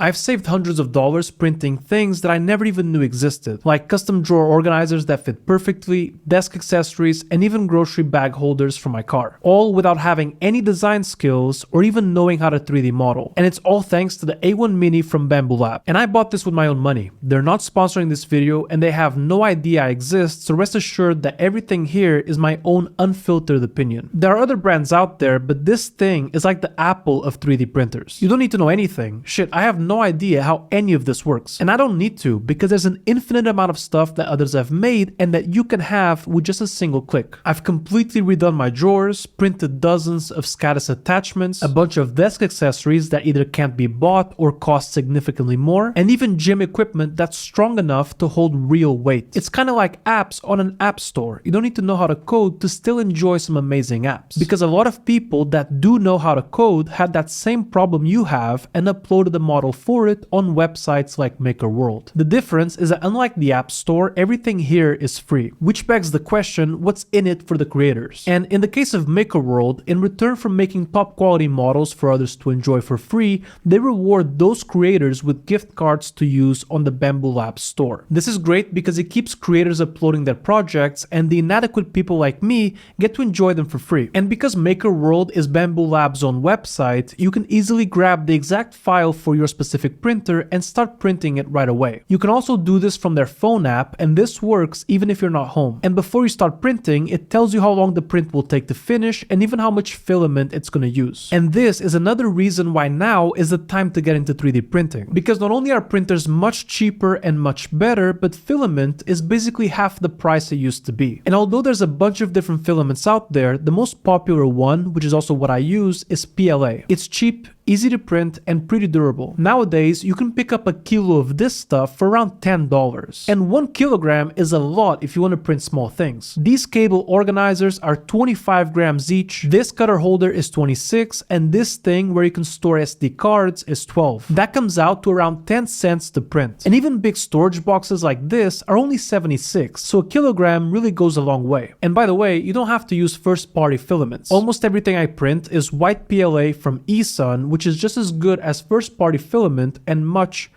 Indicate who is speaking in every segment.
Speaker 1: I've saved hundreds of dollars printing things that I never even knew existed, like custom drawer organizers that fit perfectly, desk accessories, and even grocery bag holders for my car, all without having any design skills or even knowing how to 3D model. And it's all thanks to the A1 Mini from Bamboo Lab. And I bought this with my own money. They're not sponsoring this video and they have no idea I exist, so rest assured that everything here is my own unfiltered opinion. There are other brands out there, but this thing is like the Apple of 3D printers. You don't need to know anything. Shit, I have no idea how any of this works. And I don't need to, because there's an infinite amount of stuff that others have made and that you can have with just a single click. I've completely redone my drawers, printed dozens of SCADAS attachments, a bunch of desk accessories that either can't be bought or cost significantly more, and even gym equipment that's strong enough to hold real weight. It's kind of like apps on an app store. You don't need to know how to code to still enjoy some amazing apps. Because a lot of people that do know how to code had that same problem you have and uploaded the model for it on websites like MakerWorld. The difference is that unlike the App Store, everything here is free, which begs the question, what's in it for the creators? And in the case of MakerWorld, in return for making top quality models for others to enjoy for free, they reward those creators with gift cards to use on the Bamboo Lab store. This is great because it keeps creators uploading their projects and the inadequate people like me get to enjoy them for free. And because MakerWorld is Bamboo Lab's own website, you can easily grab the exact file for your specific printer and start printing it right away. You can also do this from their phone app, and this works even if you're not home. And before you start printing, it tells you how long the print will take to finish and even how much filament it's going to use. And this is another reason why now is the time to get into 3D printing. Because not only are printers much cheaper and much better, but filament is basically half the price it used to be. And although there's a bunch of different filaments out there, the most popular one, which is also what I use, is PLA. It's cheap, easy to print, and pretty durable. Nowadays, you can pick up a kilo of this stuff for around $10. And 1 kilogram is a lot if you want to print small things. These cable organizers are 25 grams each, this cutter holder is 26, and this thing where you can store SD cards is 12. That comes out to around 10 cents to print. And even big storage boxes like this are only 76, so a kilogram really goes a long way. And by the way, you don't have to use first-party filaments. Almost everything I print is white PLA from eSun, which is just as good as first-party filament and much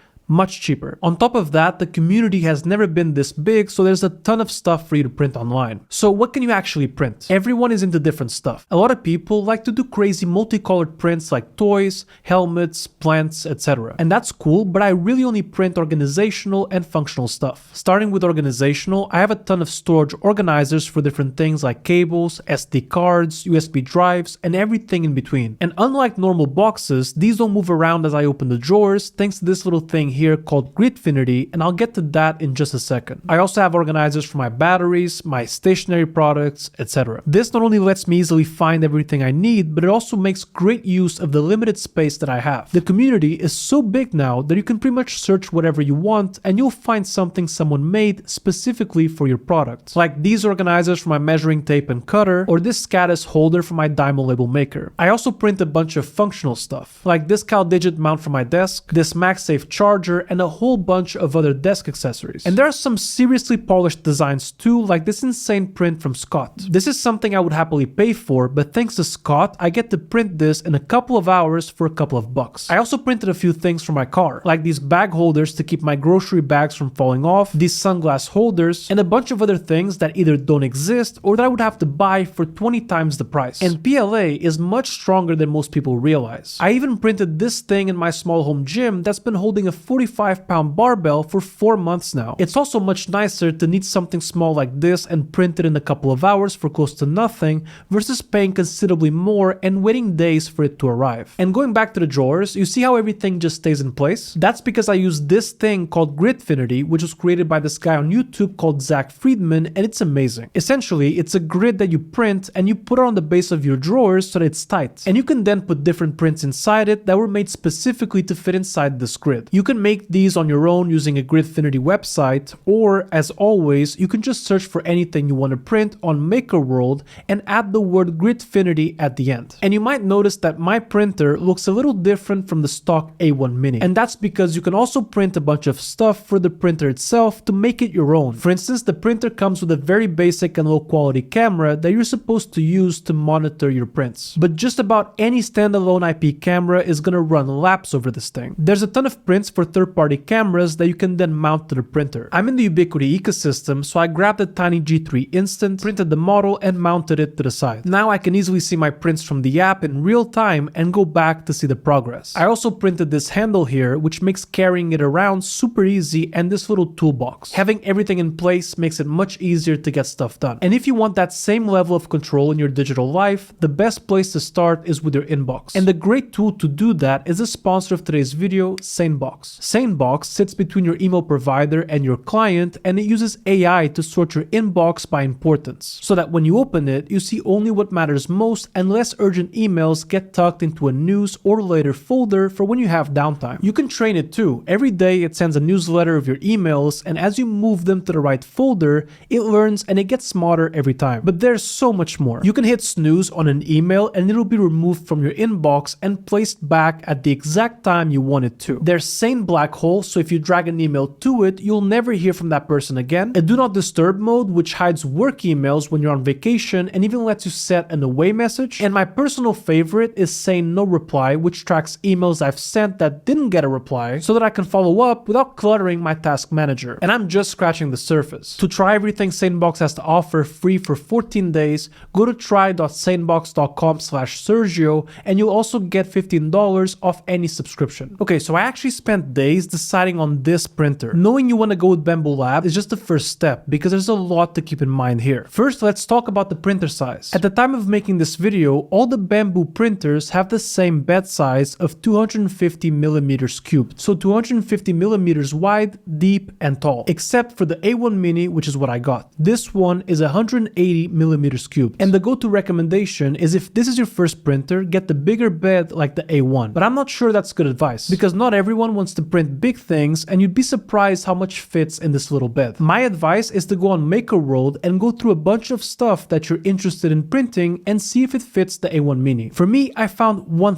Speaker 1: cheaper. On top of that, the community has never been this big, so there's a ton of stuff for you to print online. So what can you actually print? Everyone is into different stuff. A lot of people like to do crazy multicolored prints like toys, helmets, plants, etc. And that's cool, but I really only print organizational and functional stuff. Starting with organizational, I have a ton of storage organizers for different things like cables, SD cards, USB drives, and everything in between. And unlike normal boxes, these don't move around as I open the drawers thanks to this little thing here called Gridfinity, and I'll get to that in just a second. I also have organizers for my batteries, my stationary products, etc. This not only lets me easily find everything I need, but it also makes great use of the limited space that I have. The community is so big now that you can pretty much search whatever you want and you'll find something someone made specifically for your product. Like these organizers for my measuring tape and cutter, or this SCADAS holder for my diamond label maker. I also print a bunch of functional stuff, like this CalDigit mount for my desk, this MagSafe charger, and a whole bunch of other desk accessories. And there are some seriously polished designs too, like this insane print from Scott. This is something I would happily pay for, but thanks to Scott, I get to print this in a couple of hours for a couple of bucks. I also printed a few things for my car, like these bag holders to keep my grocery bags from falling off, these sunglass holders, and a bunch of other things that either don't exist or that I would have to buy for 20 times the price. And PLA is much stronger than most people realize. I even printed this thing in my small home gym that's been holding a 45-pound barbell for 4 months now. It's also much nicer to need something small like this and print it in a couple of hours for close to nothing versus paying considerably more and waiting days for it to arrive. And going back to the drawers, you see how everything just stays in place? That's because I use this thing called Gridfinity, which was created by this guy on YouTube called Zach Friedman, and it's amazing. Essentially, it's a grid that you print and you put it on the base of your drawers so that it's tight. And you can then put different prints inside it that were made specifically to fit inside this grid. You can make these on your own using a Gridfinity website, or as always, you can just search for anything you want to print on MakerWorld and add the word Gridfinity at the end. And you might notice that my printer looks a little different from the stock A1 Mini. And that's because you can also print a bunch of stuff for the printer itself to make it your own. For instance, the printer comes with a very basic and low quality camera that you're supposed to use to monitor your prints. But just about any standalone IP camera is gonna run laps over this thing. There's a ton of prints for third-party cameras that you can then mount to the printer. I'm in the Ubiquiti ecosystem, so I grabbed a tiny G3 Instant, printed the model, and mounted it to the side. Now I can easily see my prints from the app in real time and go back to see the progress. I also printed this handle here, which makes carrying it around super easy, and this little toolbox. Having everything in place makes it much easier to get stuff done. And if you want that same level of control in your digital life, the best place to start is with your inbox. And the great tool to do that is the sponsor of today's video, SaneBox. SaneBox sits between your email provider and your client, and it uses AI to sort your inbox by importance, so that when you open it, you see only what matters most and less urgent emails get tucked into a news or later folder for when you have downtime. You can train it too. Every day it sends a newsletter of your emails, and as you move them to the right folder, it learns and it gets smarter every time. But there's so much more. You can hit snooze on an email and it'll be removed from your inbox and placed back at the exact time you want it to. There's Sane Black Hole, so if you drag an email to it, you'll never hear from that person again. A Do Not Disturb mode, which hides work emails when you're on vacation and even lets you set an away message. And my personal favorite is Sane No Reply, which tracks emails I've sent that didn't get a reply so that I can follow up without cluttering my task manager. And I'm just scratching the surface. To try everything SaneBox has to offer free for 14 days, go to try.sanebox.com/Sergio and you'll also get $15 off any subscription. Okay, so I actually spent days deciding on this printer. Knowing you want to go with Bamboo Lab is just the first step because there's a lot to keep in mind here. First, let's talk about the printer size. At the time of making this video, all the Bamboo printers have the same bed size of 250 millimeters cubed. So 250 millimeters wide, deep, and tall. Except for the A1 Mini, which is what I got. This one is 180 millimeters cubed. And the go-to recommendation is if this is your first printer, get the bigger bed like the A1. But I'm not sure that's good advice because not everyone wants to print big things and you'd be surprised how much fits in this little bed. My advice is to go on MakerWorld and go through a bunch of stuff that you're interested in printing and see if it fits the A1 Mini. For me, I found one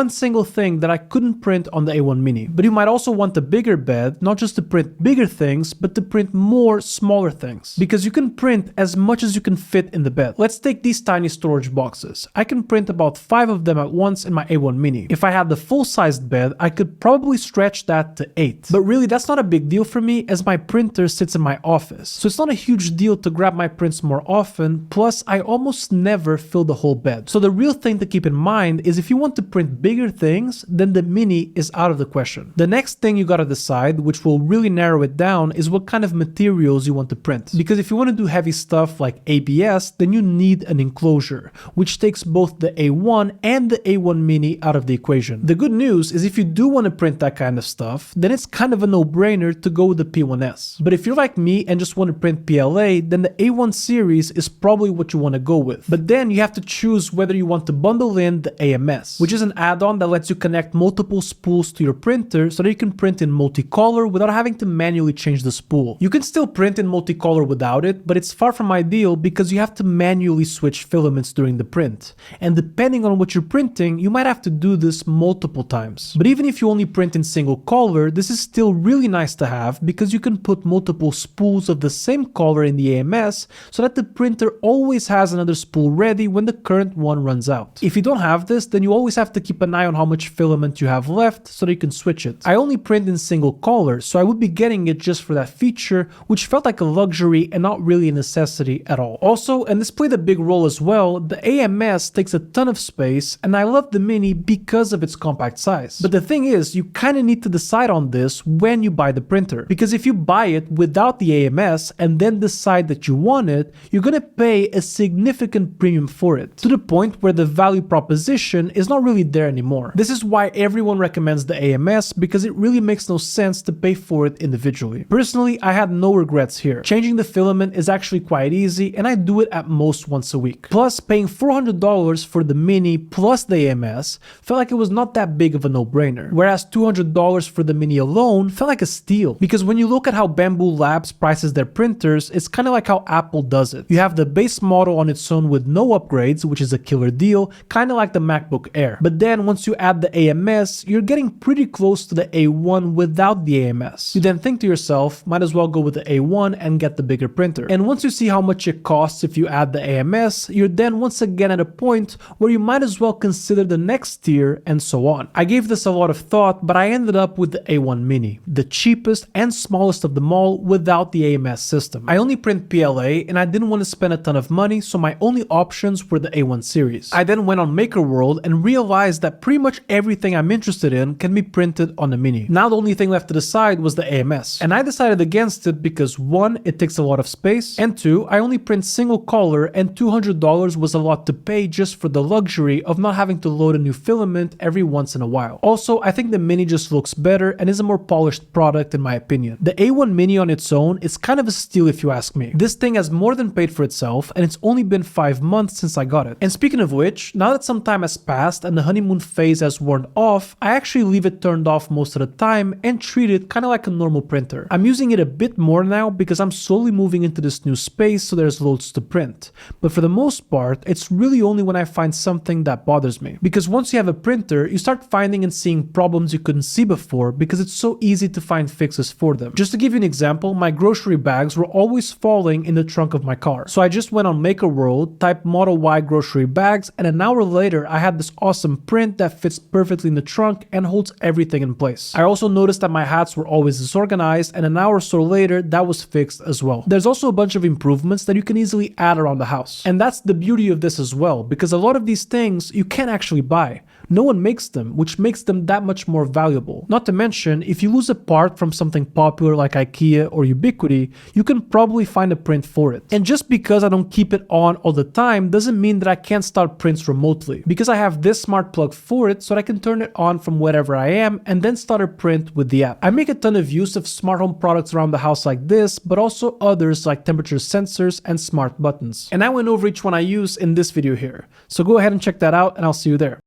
Speaker 1: single thing that I couldn't print on the A1 Mini. But you might also want a bigger bed, not just to print bigger things, but to print more smaller things. Because you can print as much as you can fit in the bed. Let's take these tiny storage boxes. I can print about 5 of them at once in my A1 Mini. If I had the full-sized bed, I could probably stretch that to 8. But really, that's not a big deal for me as my printer sits in my office. So it's not a huge deal to grab my prints more often, plus I almost never fill the whole bed. So the real thing to keep in mind is if you want to print bigger things, then the Mini is out of the question. The next thing you gotta decide, which will really narrow it down, is what kind of materials you want to print. Because if you want to do heavy stuff like ABS, then you need an enclosure, which takes both the A1 and the A1 Mini out of the equation. The good news is if you do want to print that kind of stuff, then it's kind of a no-brainer to go with the P1S. But if you're like me and just want to print PLA, then the A1 series is probably what you want to go with. But then you have to choose whether you want to bundle in the AMS, which is an add-on that lets you connect multiple spools to your printer so that you can print in multicolor without having to manually change the spool. You can still print in multicolor without it, but it's far from ideal because you have to manually switch filaments during the print. And depending on what you're printing, you might have to do this multiple times. But even if you only print in single color, this is still really nice to have because you can put multiple spools of the same color in the AMS so that the printer always has another spool ready when the current one runs out. If you don't have this, then you always have to keep an eye on how much filament you have left so that you can switch it. I only print in single color, so I would be getting it just for that feature, which felt like a luxury and not really a necessity at all. Also, and this played a big role as well, the AMS takes a ton of space, and I love the Mini because of its compact size. But the thing is, you kind of need to decide on this when you buy the printer, because if you buy it without the AMS and then decide that you want it, you're gonna pay a significant premium for it, to the point where the value proposition is not really there anymore. This is why everyone recommends the AMS, because it really makes no sense to pay for it individually. Personally, I had no regrets here. Changing the filament is actually quite easy, and I do it at most once a week. Plus, paying $400 for the Mini plus the AMS felt like it was not that big of a no-brainer, whereas $200 for the Mini alone felt like a steal. Because when you look at how Bamboo Labs prices their printers, it's kind of like how Apple does it. You have the base model on its own with no upgrades, which is a killer deal, kind of like the MacBook Air. But then once you add the AMS, you're getting pretty close to the A1 without the AMS. You then think to yourself, might as well go with the A1 and get the bigger printer. And once you see how much it costs if you add the AMS, you're then once again at a point where you might as well consider the next tier and so on. I gave this a lot of thought, but I ended up with the A1 Mini, the cheapest and smallest of them all without the AMS system. I only print PLA and I didn't want to spend a ton of money, so my only options were the A1 series. I then went on MakerWorld and realized that pretty much everything I'm interested in can be printed on the Mini. Now the only thing left to decide was the AMS, and I decided against it because 1, it takes a lot of space, and 2, I only print single color and $200 was a lot to pay just for the luxury of not having to load a new filament every once in a while. Also, I think the Mini just looks better and is a more polished product in my opinion. The A1 Mini on its own is kind of a steal if you ask me. This thing has more than paid for itself, and it's only been 5 months since I got it. And speaking of which, now that some time has passed and the honeymoon phase has worn off, I actually leave it turned off most of the time and treat it kind of like a normal printer. I'm using it a bit more now because I'm slowly moving into this new space, so there's loads to print. But for the most part, it's really only when I find something that bothers me. Because once you have a printer, you start finding and seeing problems you couldn't see before because it's so easy to find fixes for them. Just to give you an example, my grocery bags were always falling in the trunk of my car. So I just went on MakerWorld, typed Model Y grocery bags, and an hour later I had this awesome print that fits perfectly in the trunk and holds everything in place. I also noticed that my hats were always disorganized, and an hour or so later that was fixed as well. There's also a bunch of improvements that you can easily add around the house. And that's the beauty of this as well, because a lot of these things you can't actually buy. No one makes them, which makes them that much more valuable. Not to mention, if you lose a part from something popular like IKEA or Ubiquiti, you can probably find a print for it. And just because I don't keep it on all the time doesn't mean that I can't start prints remotely, because I have this smart plug for it so that I can turn it on from wherever I am and then start a print with the app. I make a ton of use of smart home products around the house like this, but also others like temperature sensors and smart buttons. And I went over each one I use in this video here. So go ahead and check that out and I'll see you there.